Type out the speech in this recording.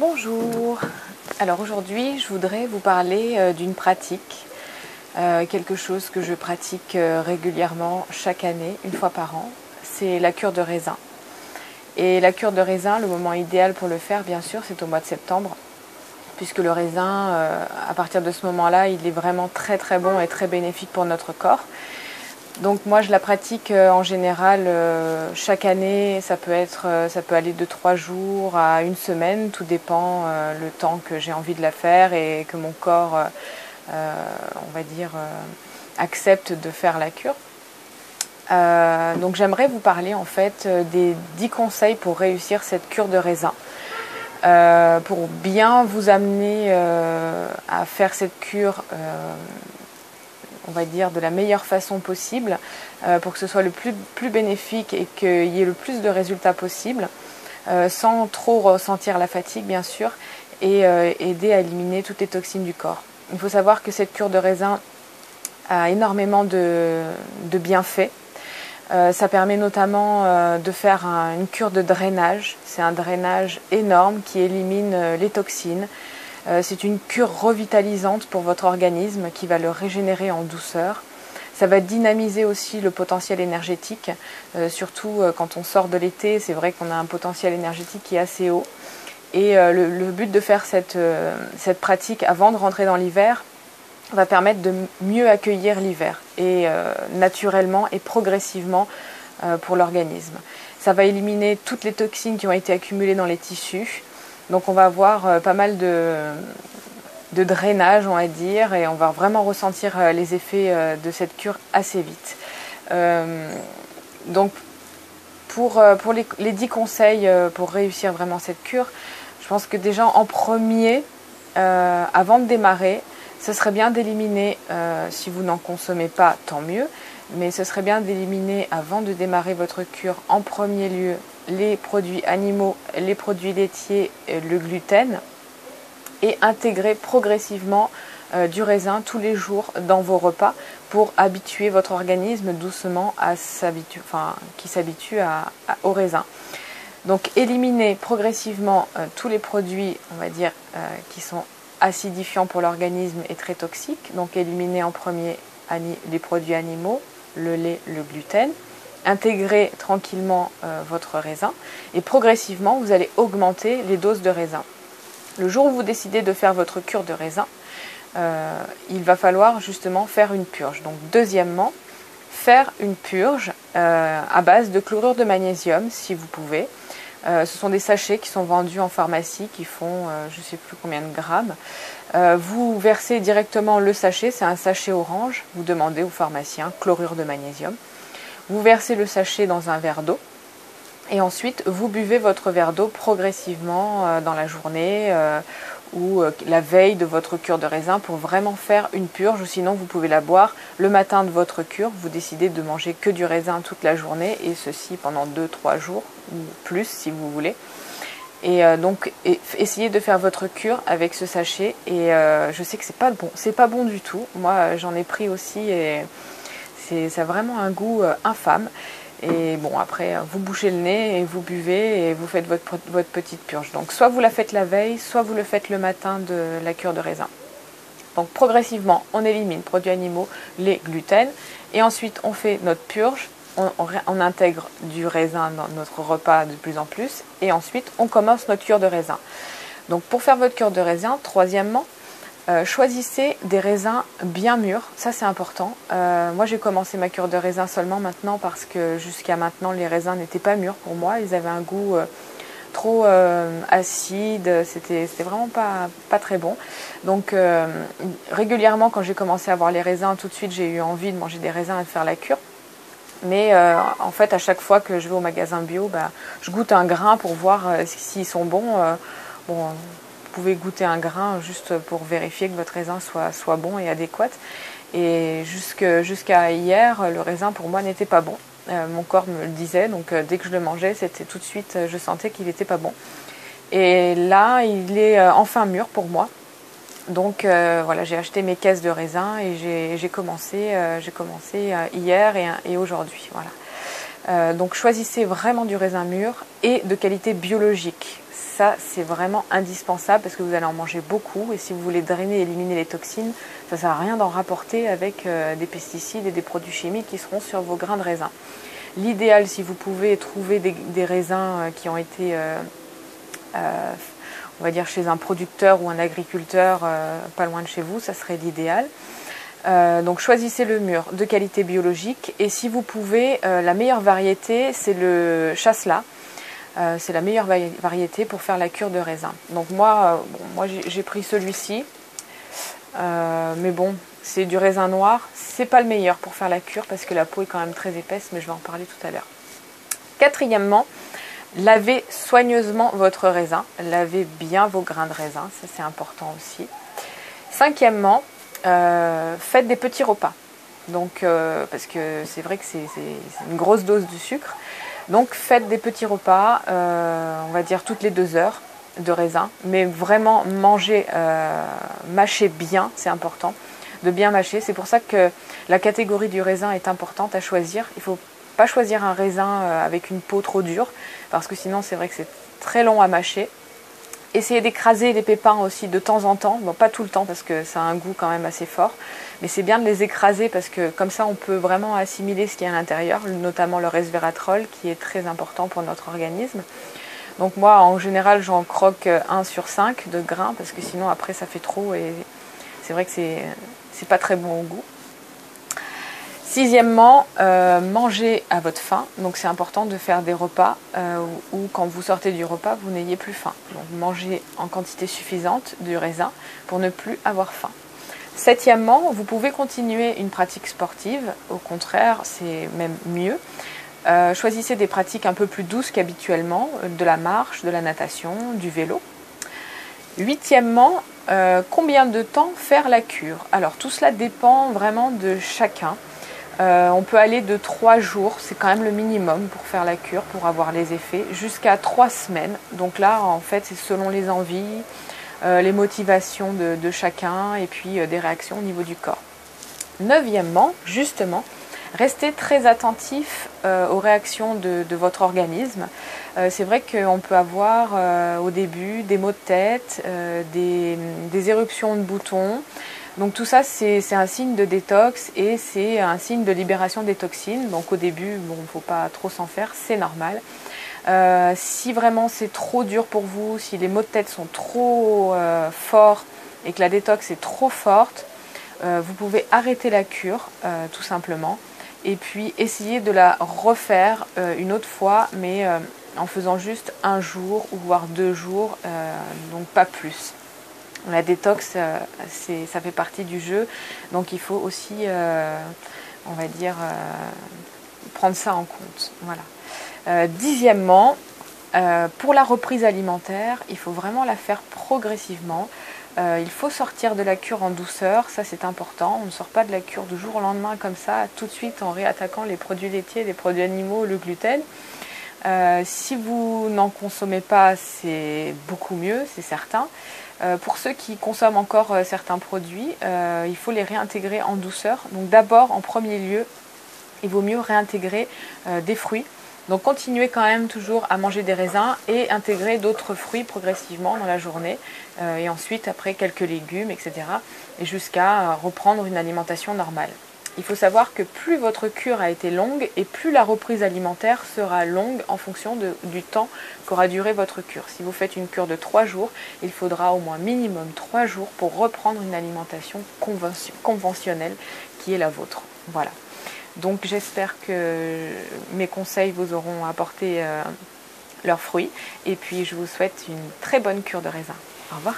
Bonjour, alors aujourd'hui je voudrais vous parler d'une pratique, quelque chose que je pratique régulièrement chaque année, une fois par an, c'est la cure de raisin. Et la cure de raisin, le moment idéal pour le faire bien sûr c'est au mois de septembre, puisque le raisin, à partir de ce moment-là, il est vraiment très très bon et très bénéfique pour notre corps. Donc moi je la pratique en général chaque année, ça peut aller de 3 jours à une semaine, tout dépend le temps que j'ai envie de la faire et que mon corps, on va dire, accepte de faire la cure. Donc j'aimerais vous parler en fait des 10 conseils pour réussir cette cure de raisin. Pour bien vous amener à faire cette cure on va dire de la meilleure façon possible pour que ce soit le plus bénéfique et qu'il y ait le plus de résultats possible sans trop ressentir la fatigue bien sûr et aider à éliminer toutes les toxines du corps. Il faut savoir que cette cure de raisin a énormément de bienfaits. Ça permet notamment de faire une cure de drainage. C'est un drainage énorme qui élimine les toxines. C'est une cure revitalisante pour votre organisme qui va le régénérer en douceur. Ça va dynamiser aussi le potentiel énergétique, surtout quand on sort de l'été, c'est vrai qu'on a un potentiel énergétique qui est assez haut. Et le but de faire cette pratique avant de rentrer dans l'hiver va permettre de mieux accueillir l'hiver, et naturellement et progressivement pour l'organisme. Ça va éliminer toutes les toxines qui ont été accumulées dans les tissus. Donc on va avoir pas mal de drainage, on va dire, et on va vraiment ressentir les effets de cette cure assez vite. Donc pour les 10 conseils pour réussir vraiment cette cure, je pense que déjà en premier, avant de démarrer, ce serait bien d'éliminer, si vous n'en consommez pas, tant mieux, mais ce serait bien d'éliminer avant de démarrer votre cure en premier lieu les produits animaux, les produits laitiers, le gluten, et intégrer progressivement du raisin tous les jours dans vos repas pour habituer votre organisme doucement à qui s'habitue au raisin. Donc éliminer progressivement tous les produits, on va dire, qui sont acidifiants pour l'organisme et très toxiques. Donc éliminer en premier les produits animaux, le lait, le gluten. Intégrer tranquillement votre raisin et progressivement vous allez augmenter les doses de raisin. Le jour où vous décidez de faire votre cure de raisin, il va falloir justement faire une purge. Donc deuxièmement, faire une purge à base de chlorure de magnésium si vous pouvez. Ce sont des sachets qui sont vendus en pharmacie qui font je ne sais plus combien de grammes. Vous versez directement le sachet, c'est un sachet orange, vous demandez au pharmacien chlorure de magnésium. Vous versez le sachet dans un verre d'eau et ensuite vous buvez votre verre d'eau progressivement dans la journée ou la veille de votre cure de raisin pour vraiment faire une purge, ou sinon vous pouvez la boire le matin de votre cure. Vous décidez de manger que du raisin toute la journée et ceci pendant 2-3 jours ou plus si vous voulez. Et donc essayez de faire votre cure avec ce sachet et je sais que c'est pas bon du tout. Moi j'en ai pris aussi et ça a vraiment un goût infâme. Et bon, après, vous bouchez le nez et vous buvez et vous faites votre petite purge. Donc, soit vous la faites la veille, soit vous le faites le matin de la cure de raisin. Donc, progressivement, on élimine produits animaux, les gluten. Et ensuite, on fait notre purge. On intègre du raisin dans notre repas de plus en plus. Et ensuite, on commence notre cure de raisin. Donc, pour faire votre cure de raisin, troisièmement, choisissez des raisins bien mûrs, ça c'est important. Moi j'ai commencé ma cure de raisin seulement maintenant parce que jusqu'à maintenant les raisins n'étaient pas mûrs pour moi, ils avaient un goût trop acide, c'était vraiment pas très bon. Donc régulièrement quand j'ai commencé à voir les raisins, tout de suite j'ai eu envie de manger des raisins et de faire la cure. Mais en fait à chaque fois que je vais au magasin bio, je goûte un grain pour voir s'ils sont bons. Vous pouvez goûter un grain juste pour vérifier que votre raisin soit bon et adéquat. Et jusqu'à hier, le raisin pour moi n'était pas bon. Mon corps me le disait, donc dès que je le mangeais, c'était tout de suite, je sentais qu'il n'était pas bon. Et là, il est enfin mûr pour moi. Donc voilà, j'ai acheté mes caisses de raisins et j'ai commencé hier et aujourd'hui. Voilà. Donc choisissez vraiment du raisin mûr et de qualité biologique. Ça, c'est vraiment indispensable parce que vous allez en manger beaucoup et si vous voulez drainer et éliminer les toxines, ça ne sert à rien d'en rapporter avec des pesticides et des produits chimiques qui seront sur vos grains de raisin. L'idéal, si vous pouvez trouver des raisins qui ont été, on va dire, chez un producteur ou un agriculteur pas loin de chez vous, ça serait l'idéal. Donc choisissez le mûr de qualité biologique et si vous pouvez, la meilleure variété c'est le chasselas. C'est la meilleure variété pour faire la cure de raisin. Donc moi j'ai pris celui-ci, mais bon, c'est du raisin noir. C'est pas le meilleur pour faire la cure parce que la peau est quand même très épaisse, mais je vais en parler tout à l'heure. Quatrièmement, lavez soigneusement votre raisin. Lavez bien vos grains de raisin, ça c'est important aussi. Cinquièmement, faites des petits repas. Donc, parce que c'est vrai que c'est une grosse dose de sucre. Donc faites des petits repas, on va dire toutes les 2 heures de raisin, mais vraiment mangez, mâchez bien, c'est important de bien mâcher. C'est pour ça que la catégorie du raisin est importante à choisir. Il ne faut pas choisir un raisin avec une peau trop dure, parce que sinon c'est vrai que c'est très long à mâcher. Essayez d'écraser les pépins aussi de temps en temps, bon pas tout le temps parce que ça a un goût quand même assez fort, mais c'est bien de les écraser parce que comme ça on peut vraiment assimiler ce qu'il y a à l'intérieur, notamment le resveratrol qui est très important pour notre organisme. Donc moi en général j'en croque 1 sur 5 de grains parce que sinon après ça fait trop et c'est vrai que c'est pas très bon au goût. Sixièmement, mangez à votre faim. Donc c'est important de faire des repas où quand vous sortez du repas, vous n'ayez plus faim. Donc mangez en quantité suffisante du raisin pour ne plus avoir faim. Septièmement, vous pouvez continuer une pratique sportive. Au contraire, c'est même mieux. Choisissez des pratiques un peu plus douces qu'habituellement, de la marche, de la natation, du vélo. Huitièmement, combien de temps faire la cure? Alors tout cela dépend vraiment de chacun. On peut aller de 3 jours, c'est quand même le minimum pour faire la cure, pour avoir les effets, jusqu'à 3 semaines. Donc là, en fait, c'est selon les envies, les motivations de chacun et puis des réactions au niveau du corps. Neuvièmement, justement, restez très attentif aux réactions de votre organisme. C'est vrai qu'on peut avoir au début des maux de tête, des éruptions de boutons. Donc tout ça, c'est un signe de détox et c'est un signe de libération des toxines. Donc au début, bon, il ne faut pas trop s'en faire, c'est normal. Si vraiment c'est trop dur pour vous, si les maux de tête sont trop forts et que la détox est trop forte, vous pouvez arrêter la cure tout simplement et puis essayer de la refaire une autre fois, mais en faisant juste 1 jour ou voire 2 jours, donc pas plus. La détox, ça fait partie du jeu, donc il faut aussi, on va dire, prendre ça en compte. Voilà. Dixièmement, pour la reprise alimentaire, il faut vraiment la faire progressivement. Il faut sortir de la cure en douceur, ça c'est important. On ne sort pas de la cure du jour au lendemain comme ça, tout de suite en réattaquant les produits laitiers, les produits animaux, le gluten. Si vous n'en consommez pas, c'est beaucoup mieux, c'est certain. Pour ceux qui consomment encore certains produits, il faut les réintégrer en douceur. Donc d'abord, en premier lieu, il vaut mieux réintégrer des fruits. Donc continuez quand même toujours à manger des raisins et intégrer d'autres fruits progressivement dans la journée. Et ensuite, après, quelques légumes, etc. Et jusqu'à reprendre une alimentation normale. Il faut savoir que plus votre cure a été longue et plus la reprise alimentaire sera longue en fonction du temps qu'aura duré votre cure. Si vous faites une cure de 3 jours, il faudra au moins minimum 3 jours pour reprendre une alimentation conventionnelle qui est la vôtre. Voilà. Donc j'espère que mes conseils vous auront apporté leurs fruits et puis je vous souhaite une très bonne cure de raisin. Au revoir.